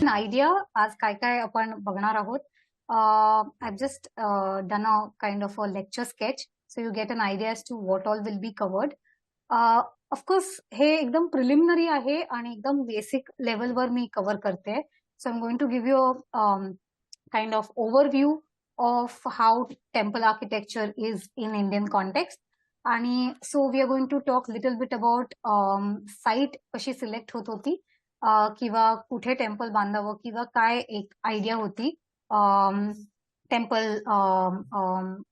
an idea आज काय काय आपण बघणार आहोत. I've just done a kind of a lecture sketch, so you get an idea as to what all will be covered. Of course हे एकदम preliminary आहे आणि एकदम बेसिक लेवलवर मी कव्हर करते. So I'm going to give you a kind of overview of how temple architecture is in Indian context. आणि so we are going to talk little bit about site कशी select होत होती, किंवा कुठे temple बांधावं किंवा काय एक आयडिया होती टेम्पल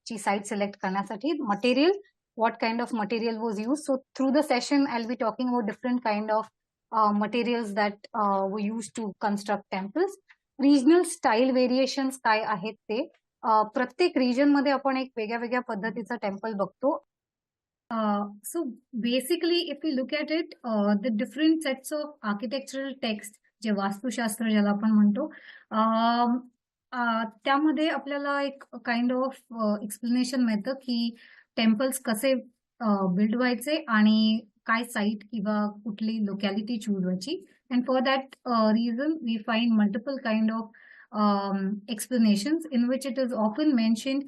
ची साइट सिलेक्ट करण्यासाठी. Material, what kind of material was used. So through the session I'll be talking about different kind of materials that were used to construct temples. Regional style variations काय आहेत ते, प्रत्येक region मध्ये आपण एक वेगळ्या वेगळ्या पद्धतीचा टेम्पल बघतो. So basically, if we look at it, the different sets of architectural text, जे वास्तुशास्त्र ज्याला आपण म्हणतो, त्यामध्ये आपल्याला एक काइंड ऑफ एक्सप्लेनेशन मिळतं की टेम्पल्स कसे बिल्ड व्हायचे आणि काय साईट किंवा कुठली लोकॅलिटी चूज व्हायची. And for that reason we find multiple kind of explanations in which it is often mentioned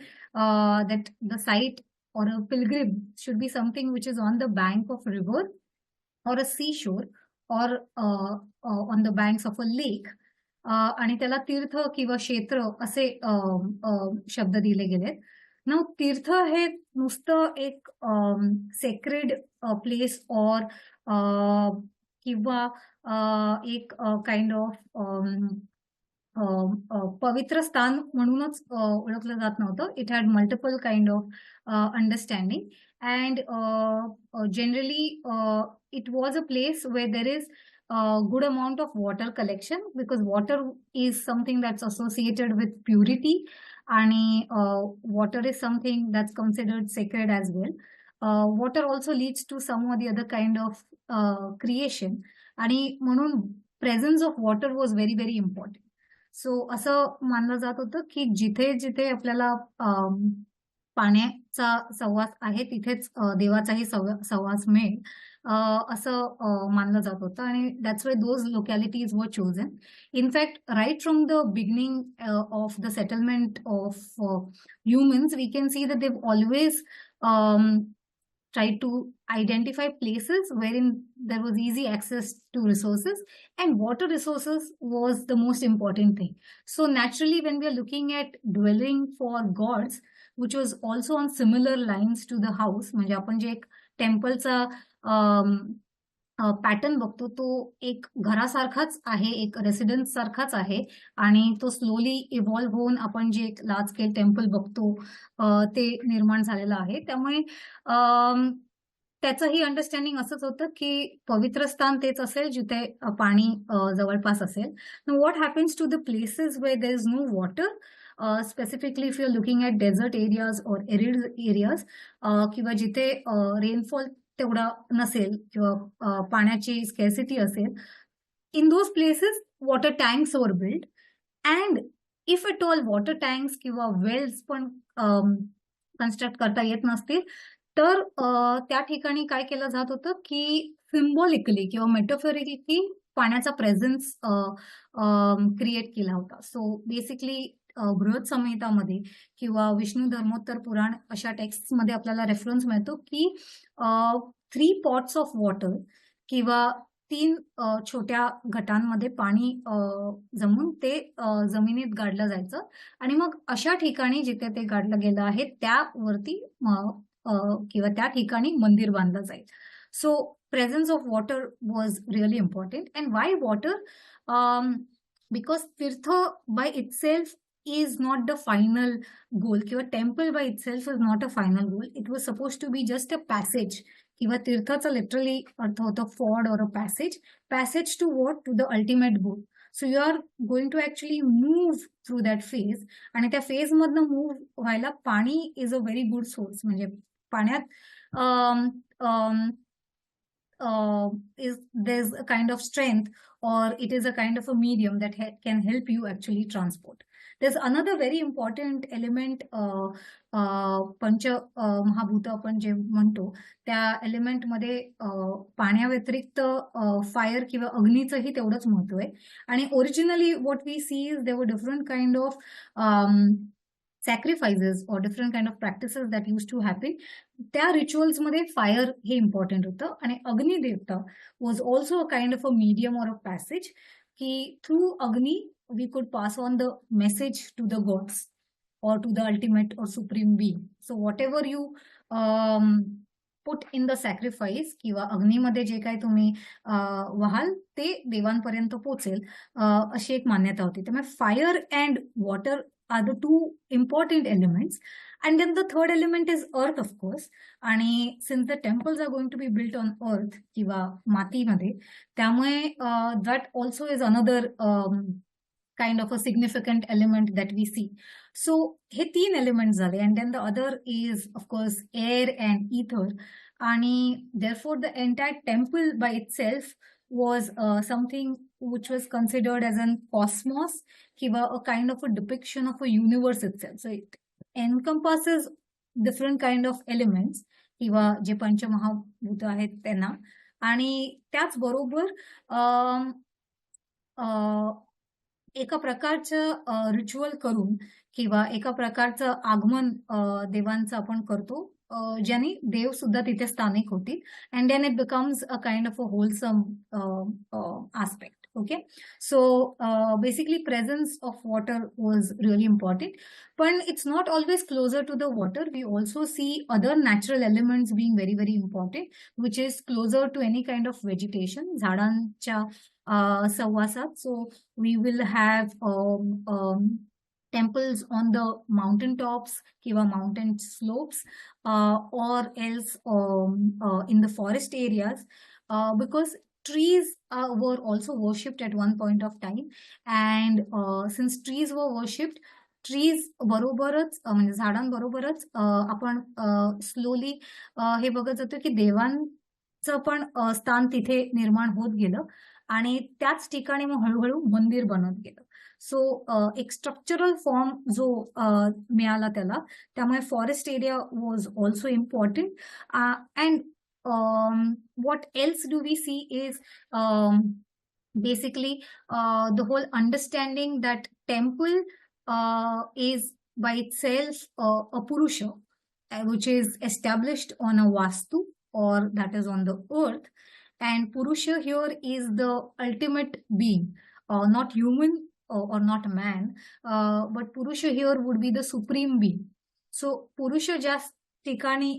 that the site or a pilgrim should be something which is on the bank of a river or a seashore or on the banks of a lake. आणि त्याला तीर्थ किंवा क्षेत्र असे शब्द दिले गेलेत. Now तीर्थ हे नुसतं एक सेक्रेड प्लेस और किंवा एक काइंड ऑफ पवित्र स्थान म्हणूनच ओळखलं जात नव्हतं. It had multiple kind of understanding and generally it was a place where there is good amount of water collection, because water is something that's associated with purity and water is something that's considered sacred as well. Water also leads to some or the other kind of creation, आणि म्हणून presence of water was very very important. सो असं मानलं जात होतं की जिथे जिथे आपल्याला पाण्याचा सहवास आहे तिथेच देवाचाही सहवास मिळेल, असं मानलं जात होतं. आणि that's why those localities were chosen. In fact right from the beginning of the settlement of humans we can see that they always tried to identify places wherein there was easy access to resources, and water resources was the most important thing. So naturally, when we are looking at dwelling for gods, which was also on similar lines to the house, म्हणजे आपण जे एक टेम्पलचा pattern बघतो तो एक घरासारखाच आहे, एक residence सारखाच आहे, आणि तो स्लोली इव्हॉल्व्ह होऊन आपण जे एक लार्ज स्केल टेम्पल बघतो ते निर्माण झालेलं आहे. त्यामुळे त्याचंही अंडरस्टँडिंग असंच होतं की पवित्र स्थान तेच असेल जिथे पाणी जवळपास असेल. What happens to the places where there is no water, specifically if you are looking at desert areas और एरिड एरियाज, किंवा जिथे रेनफॉल तेवढा नसेल किंवा पाण्याची स्कॅर्सिटी असेल, in those places water tanks वर build. And if at all water tanks किंवा वेल्स पण कन्स्ट्रक्ट करता येत नसतील तर त्या ठिकाणी काय केलं जात होतं की सिम्बॉलिकली किंवा मेटाफॉरिकली पाण्याचा प्रेझेन्स क्रिएट केला होता. सो बेसिकली बृहत संहितामध्ये किंवा विष्णू धर्मोत्तर पुराण अशा टेक्स्टमध्ये आपल्याला रेफरन्स मिळतो की 3 पॉट्स ऑफ वॉटर किंवा 3 छोट्या घटांमध्ये पाणी जमून ते जमिनीत गाडलं जायचं, आणि मग अशा ठिकाणी जिथे ते गाडलं गेलं आहे त्यावरती किंवा त्या ठिकाणी मंदिर बांधलं जाईल. So presence of water was really important. And why water? Because tirtha by itself is not the final goal, किंवा temple by itself is not a final goal. It was supposed to be just a passage, किंवा तीर्थाचा literally अर्थ होता Ford or a passage to what? To the ultimate goal. So you are going to actually move through that phase, आणि त्या phase मधनं move व्हायला पाणी is a very good source. म्हणजे पाण्यात there's a kind of strength, or it is a kind of a medium that can help you actually transport. There's another very important element, पंच महाभूत आपण जे म्हणतो त्या एलिमेंटमध्ये पाण्याव्यतिरिक्त fire किंवा अग्नीचंही तेवढंच महत्व आहे. आणि originally what we see is there were different kind of sacrifices or different kind of practices that use to happen. त्या रिच्युअल्समध्ये फायर हे इम्पॉर्टंट होतं आणि अग्निदेवता was also a kind of a medium or a passage की through Agni we could pass on the message to the gods or to the ultimate or supreme being. So whatever you um, put in the sacrifice किंवा अग्नीमध्ये जे काही तुम्ही व्हाल ते देवांपर्यंत पोचेल, अशी एक मान्यता होती. त्यामुळे fire and water are the two important elements. And then the third element is earth, of course. आणि since the temples are going to be built on earth किंवा मातीमध्ये, त्यामुळे that also is another kind of a significant element that we see. So हे तीन elements झाले, and then the other is of course air and ether. आणि therefore the entire temple by itself was something which was considered as an cosmos किंवा a kind of a depiction of a universe itself. So it encompasses different kind of elements किंवा जे पंचमहाभूत आहेत त्यांना. आणि त्याचबरोबर एका प्रकारचं ritual करून किंवा एका प्रकारचं आगमन देवांचं आपण करतो, ज्याने देव सुद्धा तिथे स्थानिक होतील. And then it becomes a kind of a wholesome aspect. Okay, so basically presence of water was really important, but it's not always closer to the water. We also see other natural elements being very very important, which is closer to any kind of vegetation, झाडांच्या सहवासात. So we will have temples on the mountain tops kiva mountain slopes, or else in the forest areas, because trees were also worshipped at one point of time. And since trees were worshipped, trees बरोबरच म्हणजे झाडांबरोबरच आपण slowly हे बघत जातो की देवांचं पण स्थान तिथे निर्माण होत गेलं आणि त्याच ठिकाणी मग हळूहळू मंदिर बनत गेलं. सो एक स्ट्रक्चरल फॉर्म जो मिळाला त्याला, त्यामुळे forest area was also important. And what else do we see is basically the whole understanding that temple is by itself a purusha, which is established on a vastu, or that is on the earth. And purusha here is the ultimate being, not human or not man, but purusha here would be the supreme being. So purusha ज्या ठिकाणी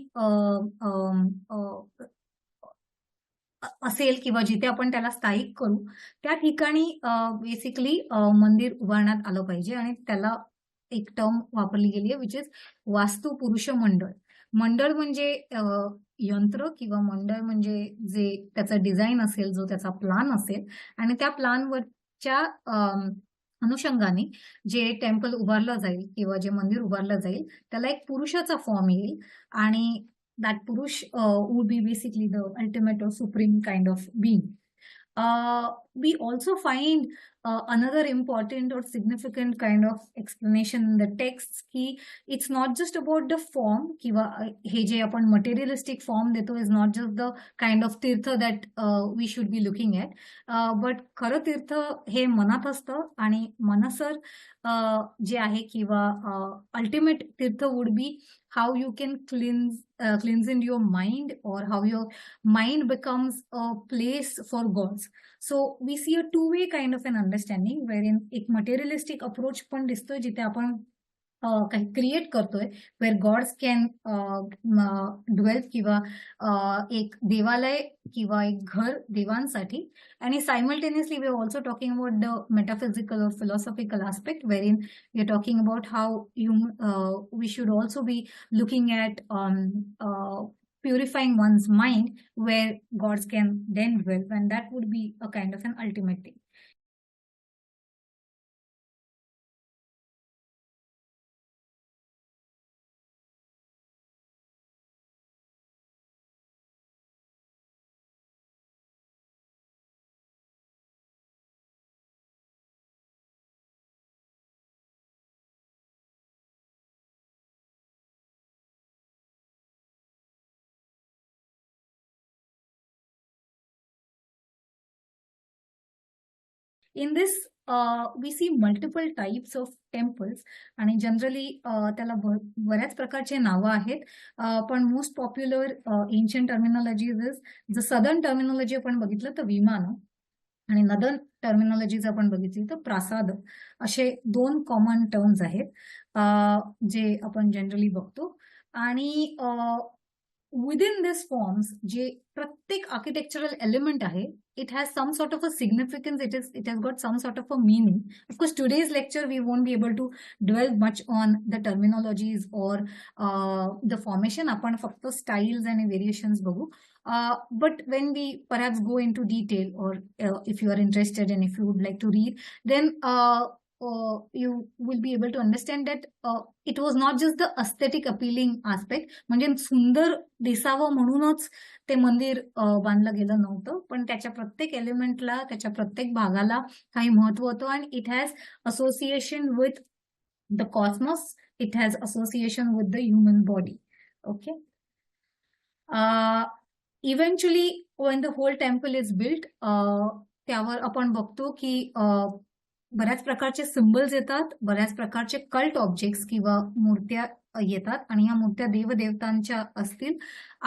असेल किंवा जिथे आपण त्याला स्थायिक करू त्या ठिकाणी बेसिकली मंदिर उभारण्यात आलं पाहिजे. आणि त्याला एक टर्म वापरली गेली आहे, विच इज वास्तू पुरुष मंडळ. मंडळ म्हणजे यंत्र किंवा मंडळ म्हणजे जे त्याचा डिझाईन असेल, जो त्याचा प्लान असेल आणि त्या प्लानवरच्या अनुषंगाने जे टेम्पल उभारलं जाईल किंवा जे मंदिर उभारलं जाईल त्याला एक पुरुषाचा फॉर्म येईल. आणि that Purush would be basically the ultimate or supreme kind of being. We also find another important or significant kind of explanation in the texts ki it's not just about the form kiva he je apan materialistic form deto is not just the kind of tirtha that we should be looking at, but खरं तीर्थ हे मनात असतं आणि मनसर जे आहे किंवा ultimate तीर्थ would be how you can cleanse in your mind, or how your mind becomes a place for gods. So we see a two-way kind of an understanding wherein एक materialistic approach पण दिसतोय जिथे आपण काही create करतोय where God's can dwell किंवा एक देवालय किंवा एक घर देवांसाठी. आणि simultaneously we are also talking about the metaphysical और philosophical aspect wherein we are talking about how we should also be looking at purifying one's mind where gods can then dwell, and that would be a kind of an ultimate thing. In this, we see multiple types of temples आणि generally त्याला बऱ्याच प्रकारचे नावं आहेत. पण most popular ancient टर्मिनॉलॉजीज is जर southern terminology आपण बघितलं तर विमान आणि नदर्न टर्मिनॉलॉजी जर आपण बघितली तर प्रासाद, असे 2 कॉमन टर्म्स आहेत जे आपण जनरली बघतो. आणि विदिन दिस फॉर्म्स जे प्रत्येक आर्किटेक्चरल एलिमेंट आहे, it has some sort of a significance, it has got some sort of a meaning. Of course, today's lecture we won't be able to dwell much on the terminologies or the formation. आपण फक्त styles and variations बघू. But when we perhaps go into detail, or if you are interested and if you would like to read, then you will be able to understand that it was not just the aesthetic appealing aspect, म्हणजे सुंदर दिसावं म्हणूनच ते मंदिर बांधलं गेलं नव्हतं, पण त्याच्या प्रत्येक एलिमेंटला, त्याच्या प्रत्येक भागाला काही महत्व होतं. आणि it has association with the Cosmos, it has association with the human body. Okay. Eventually when the whole temple is built, त्यावर आपण बघतो की बऱ्याच प्रकारचे सिम्बल्स येतात, बऱ्याच प्रकारचे कल्ट ऑब्जेक्ट्स किंवा मूर्त्या येतात आणि या मूर्त्या देवदेवतांच्या असतील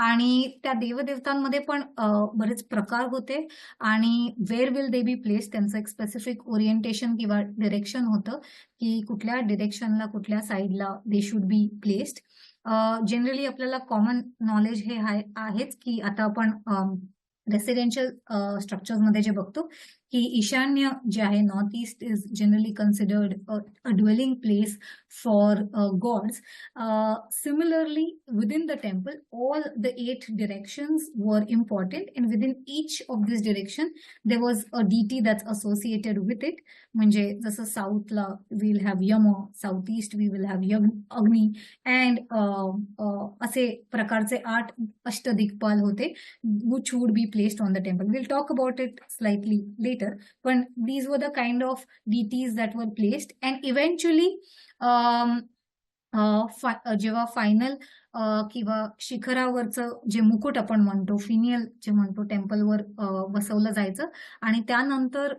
आणि त्या देवदेवतांमध्ये पण बरेच प्रकार होते आणि where will they be place, त्यांचं एक स्पेसिफिक ओरिएंटेशन किंवा डिरेक्शन होतं की कुठल्या डिरेक्शनला, कुठल्या साईडला they should be placed. Generally आपल्याला कॉमन नॉलेज हे आहेच की आता आपण रेसिडेन्शियल स्ट्रक्चर्समध्ये जे बघतो की ईशान्य जे आहे, north east is generally considered a dwelling place for gods. Similarly, within the temple, all the 8 directions were important, and within each of this direction, there was a deity that's associated with it. म्हणजे जसं साऊथला will have Yama, south east we will have Agni, and असे प्रकारचे 8 अष्टदिग्पाल होते which would be placed on the temple. We'll talk about it slightly later, but these were the kind of deities that were placed. And eventually जेव्हा final किंवा शिखरावरचं जे मुकुट आपण म्हणतो, finial जे म्हणतो, टेम्पलवर बसवलं जायचं आणि त्यानंतर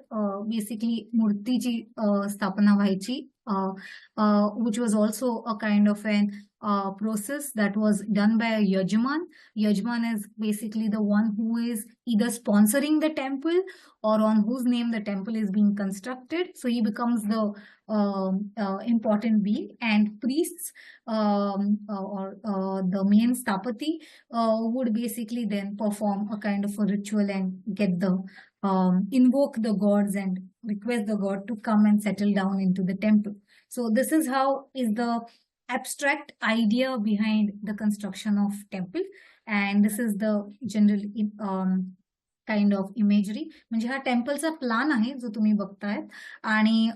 बेसिकली मूर्तीची स्थापना व्हायची, which was also a kind of an process that was done by a yajman. Yajman is basically the one who is either sponsoring the temple or on whose name the temple is being constructed. So he becomes the important being, and priests or the main stapati would basically then perform a kind of a ritual and get the invoke the gods and request the god to come and settle down into the temple. So this is how is the abstract idea behind the construction of temple, and this is the general kind of imagery. म्हणजे हा टेम्पलचा plan आहे जो तुम्ही बघतायत आणि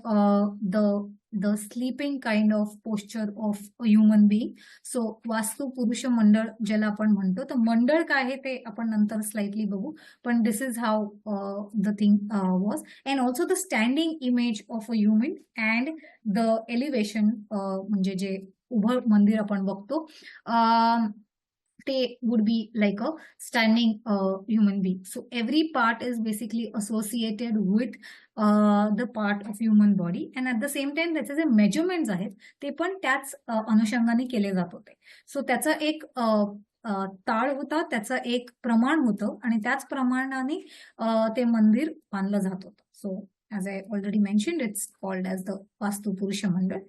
the sleeping kind of posture of a human being. So Vastu Purusha मंडळ ज्याला आपण म्हणतो, तर मंडळ काय आहे ते आपण नंतर स्लाइटली बघू, पण this is how the thing was. And also the standing image of a human and the elevation, म्हणजे जे उभं मंदिर आपण बघतो they would be like a standing human being. So every part is basically associated with the part of human body, and at the same time त्याचे जे measurements आहेत ते पण त्याच अनुषंगाने केले जात होते. सो त्याचा एक ताळ होता, त्याचं एक प्रमाण होतं आणि त्याच प्रमाणाने ते मंदिर बांधलं जात होतं. सो as I already mentioned, it's called as the Vastu Purusha Mandal.